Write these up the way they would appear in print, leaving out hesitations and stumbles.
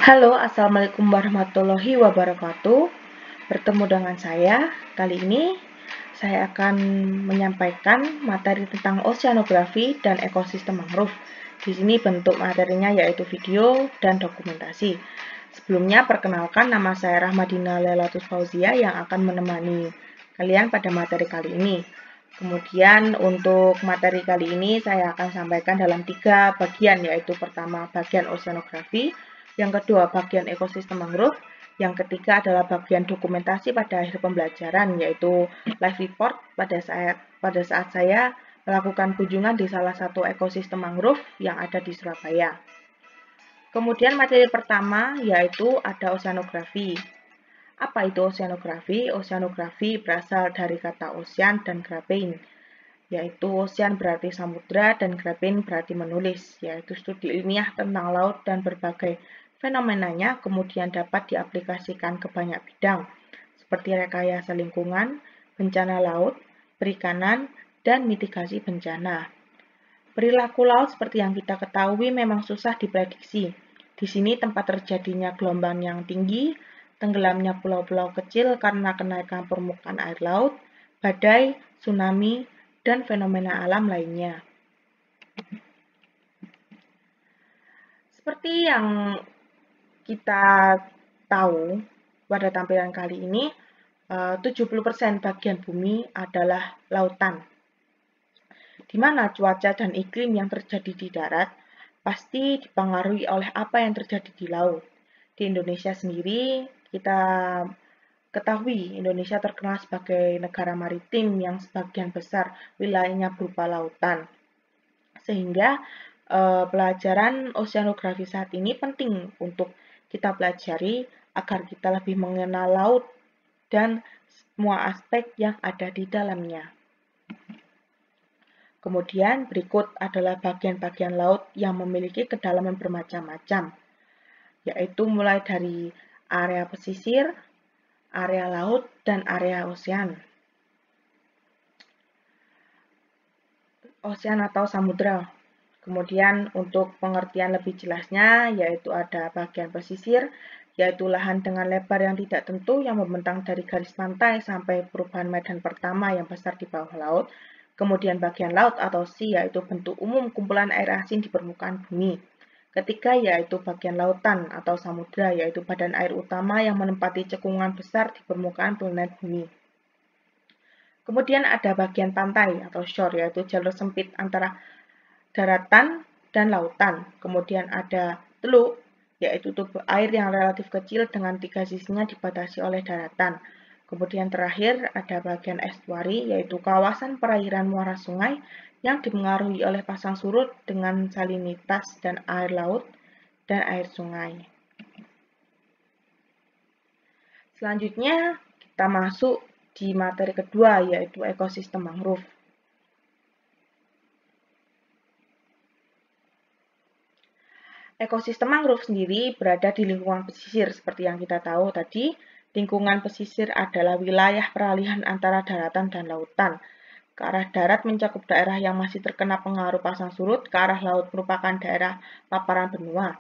Halo, Assalamualaikum warahmatullahi wabarakatuh. Bertemu dengan saya. Kali ini saya akan menyampaikan materi tentang oceanografi dan ekosistem mangrove. Di sini bentuk materinya yaitu video dan dokumentasi. Sebelumnya perkenalkan, nama saya Rahmadina Lailatus Fauzia yang akan menemani kalian pada materi kali ini. Kemudian untuk materi kali ini saya akan sampaikan dalam 3 bagian, yaitu pertama bagian oceanografi, yang kedua bagian ekosistem mangrove, yang ketiga adalah bagian dokumentasi pada akhir pembelajaran, yaitu live report pada saat saya melakukan kunjungan di salah satu ekosistem mangrove yang ada di Surabaya. Kemudian materi pertama yaitu ada oceanografi. Apa itu oceanografi? Oceanografi berasal dari kata ocean dan graphene, yaitu ocean berarti samudra dan graphene berarti menulis, yaitu studi ilmiah tentang laut dan berbagai fenomenanya kemudian dapat diaplikasikan ke banyak bidang, seperti rekayasa lingkungan, bencana laut, perikanan, dan mitigasi bencana. Perilaku laut seperti yang kita ketahui memang susah diprediksi. Di sini tempat terjadinya gelombang yang tinggi, tenggelamnya pulau-pulau kecil karena kenaikan permukaan air laut, badai, tsunami, dan fenomena alam lainnya. Seperti yang kita tahu pada tampilan kali ini, 70% bagian bumi adalah lautan. Di mana cuaca dan iklim yang terjadi di darat pasti dipengaruhi oleh apa yang terjadi di laut. Di Indonesia sendiri, kita ketahui Indonesia terkenal sebagai negara maritim yang sebagian besar wilayahnya berupa lautan. Sehingga pelajaran oceanografi saat ini penting untuk kita pelajari agar kita lebih mengenal laut dan semua aspek yang ada di dalamnya. Kemudian berikut adalah bagian-bagian laut yang memiliki kedalaman bermacam-macam, yaitu mulai dari area pesisir, area laut, dan area osean. Osean atau samudra. Kemudian untuk pengertian lebih jelasnya, yaitu ada bagian pesisir, yaitu lahan dengan lebar yang tidak tentu yang membentang dari garis pantai sampai perubahan medan pertama yang besar di bawah laut. Kemudian bagian laut atau sea, yaitu bentuk umum kumpulan air asin di permukaan bumi. Ketiga yaitu bagian lautan atau samudra, yaitu badan air utama yang menempati cekungan besar di permukaan planet bumi. Kemudian ada bagian pantai atau shore, yaitu jalur sempit antara daratan dan lautan. Kemudian ada teluk, yaitu tubuh air yang relatif kecil dengan 3 sisinya dibatasi oleh daratan. Kemudian terakhir ada bagian estuari, yaitu kawasan perairan muara sungai yang dipengaruhi oleh pasang surut dengan salinitas dan air laut dan air sungai. Selanjutnya kita masuk di materi kedua, yaitu ekosistem mangrove. Ekosistem mangrove sendiri berada di lingkungan pesisir. Seperti yang kita tahu tadi, lingkungan pesisir adalah wilayah peralihan antara daratan dan lautan. Ke arah darat mencakup daerah yang masih terkena pengaruh pasang surut, ke arah laut merupakan daerah paparan benua.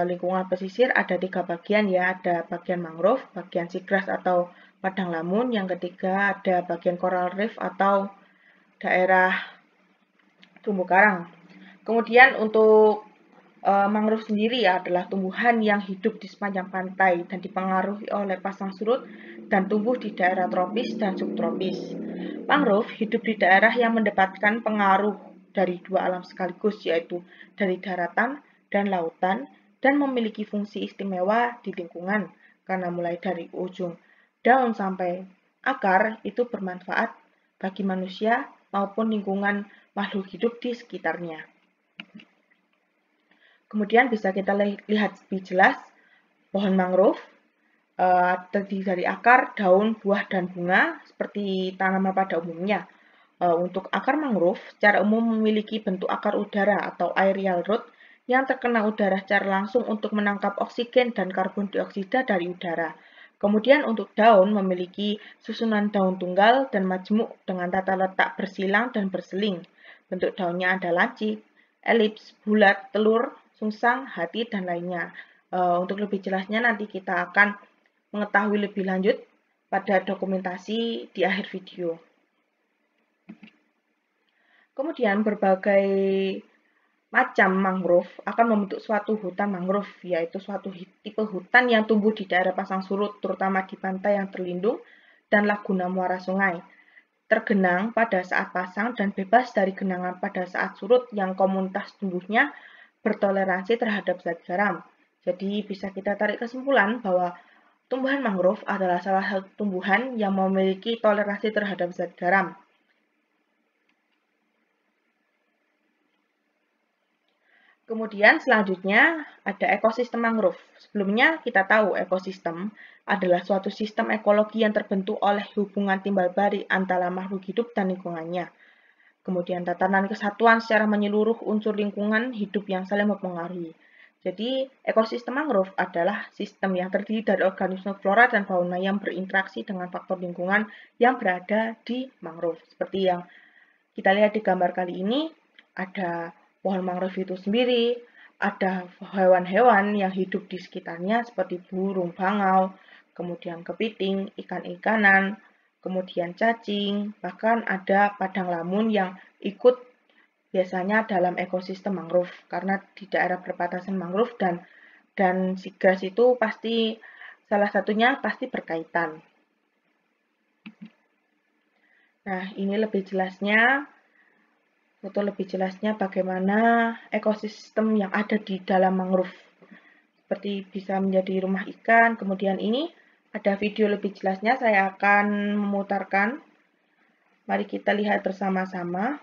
Lingkungan pesisir ada 3 bagian ya, ada bagian mangrove, bagian seagrass atau padang lamun, yang ketiga ada bagian coral reef atau daerah terumbu karang. Kemudian untuk mangrove sendiri adalah tumbuhan yang hidup di sepanjang pantai dan dipengaruhi oleh pasang surut dan tumbuh di daerah tropis dan subtropis. Mangrove hidup di daerah yang mendapatkan pengaruh dari 2 alam sekaligus, yaitu dari daratan dan lautan, dan memiliki fungsi istimewa di lingkungan karena mulai dari ujung daun sampai akar itu bermanfaat bagi manusia maupun lingkungan makhluk hidup di sekitarnya. Kemudian bisa kita lihat lebih jelas pohon mangrove terdiri dari akar, daun, buah, dan bunga seperti tanaman pada umumnya. Untuk akar mangrove secara umum memiliki bentuk akar udara atau aerial root yang terkena udara secara langsung untuk menangkap oksigen dan karbon dioksida dari udara. Kemudian untuk daun memiliki susunan daun tunggal dan majemuk dengan tata letak bersilang dan berseling. Bentuk daunnya ada lancip, elips, bulat, telur, sungsang, hati, dan lainnya. Untuk lebih jelasnya nanti kita akan mengetahui lebih lanjut pada dokumentasi di akhir video. Kemudian berbagai macam mangrove akan membentuk suatu hutan mangrove, yaitu suatu tipe hutan yang tumbuh di daerah pasang surut, terutama di pantai yang terlindung dan laguna muara sungai. Tergenang pada saat pasang dan bebas dari genangan pada saat surut yang komunitas tumbuhnya bertoleransi terhadap zat garam. Jadi bisa kita tarik kesimpulan bahwa tumbuhan mangrove adalah salah satu tumbuhan yang memiliki toleransi terhadap zat garam. Kemudian selanjutnya ada ekosistem mangrove. Sebelumnya kita tahu ekosistem adalah suatu sistem ekologi yang terbentuk oleh hubungan timbal balik antara makhluk hidup dan lingkungannya. Kemudian tatanan kesatuan secara menyeluruh unsur lingkungan hidup yang saling mempengaruhi. Jadi ekosistem mangrove adalah sistem yang terdiri dari organisme flora dan fauna yang berinteraksi dengan faktor lingkungan yang berada di mangrove. Seperti yang kita lihat di gambar kali ini, ada pohon mangrove itu sendiri, ada hewan-hewan yang hidup di sekitarnya seperti burung bangau, kemudian kepiting, ikan-ikanan, kemudian cacing, bahkan ada padang lamun yang ikut biasanya dalam ekosistem mangrove, karena di daerah perbatasan mangrove dan seagrass itu pasti salah satunya pasti berkaitan. Nah, ini lebih jelasnya bagaimana ekosistem yang ada di dalam mangrove. Seperti bisa menjadi rumah ikan. Kemudian ini ada video lebih jelasnya, saya akan memutarkan. Mari kita lihat bersama-sama.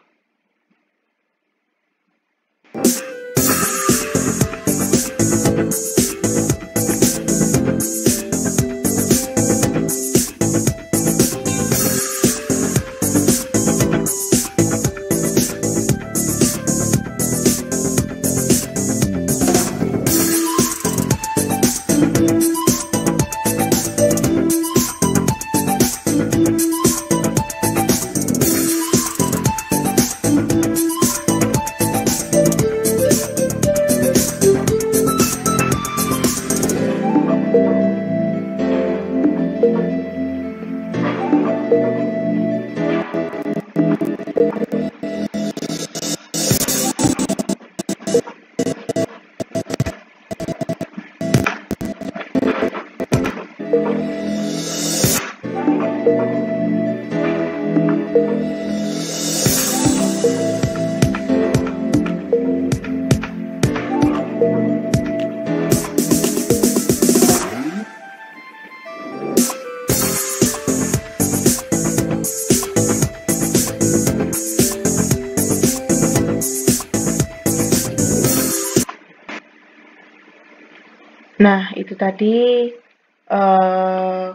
Nah, itu tadi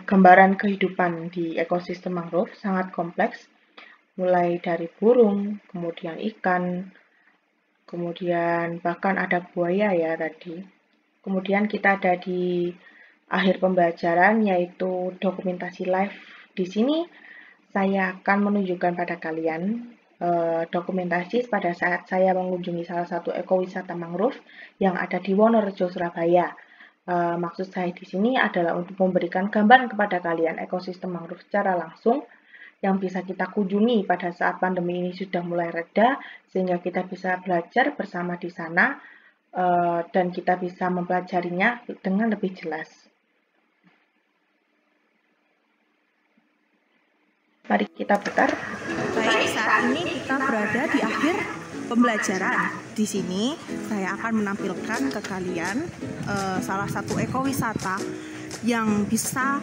gambaran kehidupan di ekosistem mangrove, sangat kompleks, mulai dari burung, kemudian ikan, kemudian bahkan ada buaya ya tadi. Kemudian kita ada di akhir pembelajaran, yaitu dokumentasi live. Di sini saya akan menunjukkan pada kalian dokumentasi pada saat saya mengunjungi salah satu ekowisata mangrove yang ada di Wonorejo, Surabaya. Maksud saya di sini adalah untuk memberikan gambaran kepada kalian ekosistem mangrove secara langsung yang bisa kita kunjungi pada saat pandemi ini sudah mulai reda, sehingga kita bisa belajar bersama di sana dan kita bisa mempelajarinya dengan lebih jelas. Mari kita putar. Baik, saat ini kita berada di akhir pembelajaran. Di sini saya akan menampilkan ke kalian salah satu ekowisata yang bisa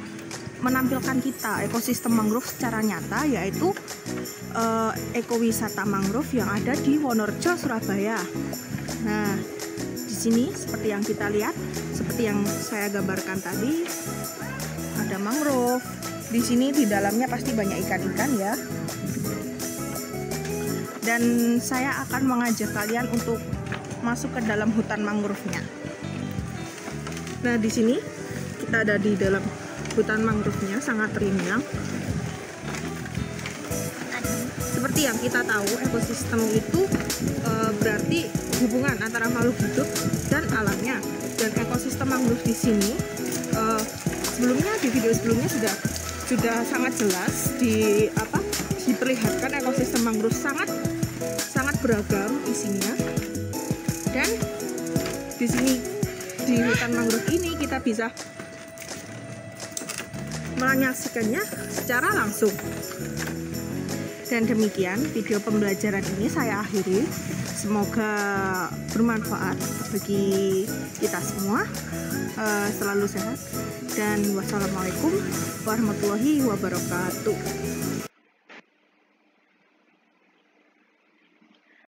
menampilkan kita ekosistem mangrove secara nyata, yaitu ekowisata mangrove yang ada di Wonorejo, Surabaya. Nah, di sini seperti yang kita lihat, seperti yang saya gambarkan tadi, ada mangrove. Di sini di dalamnya pasti banyak ikan-ikan ya. Dan saya akan mengajak kalian untuk masuk ke dalam hutan mangrove-nya. Nah, di sini kita ada di dalam hutan mangrove-nya, sangat rindang. Seperti yang kita tahu, ekosistem itu berarti hubungan antara makhluk hidup dan alamnya. Dan ekosistem mangrove mangrove di sini. Sebelumnya di video sebelumnya sudah sangat jelas diperlihatkan ekosistem mangrove sangat beragam isinya. Dan di sini di hutan mangrove ini kita bisa menyaksikannya secara langsung. Dan demikian video pembelajaran ini saya akhiri. Semoga bermanfaat bagi kita semua. Selalu sehat dan wassalamualaikum warahmatullahi wabarakatuh.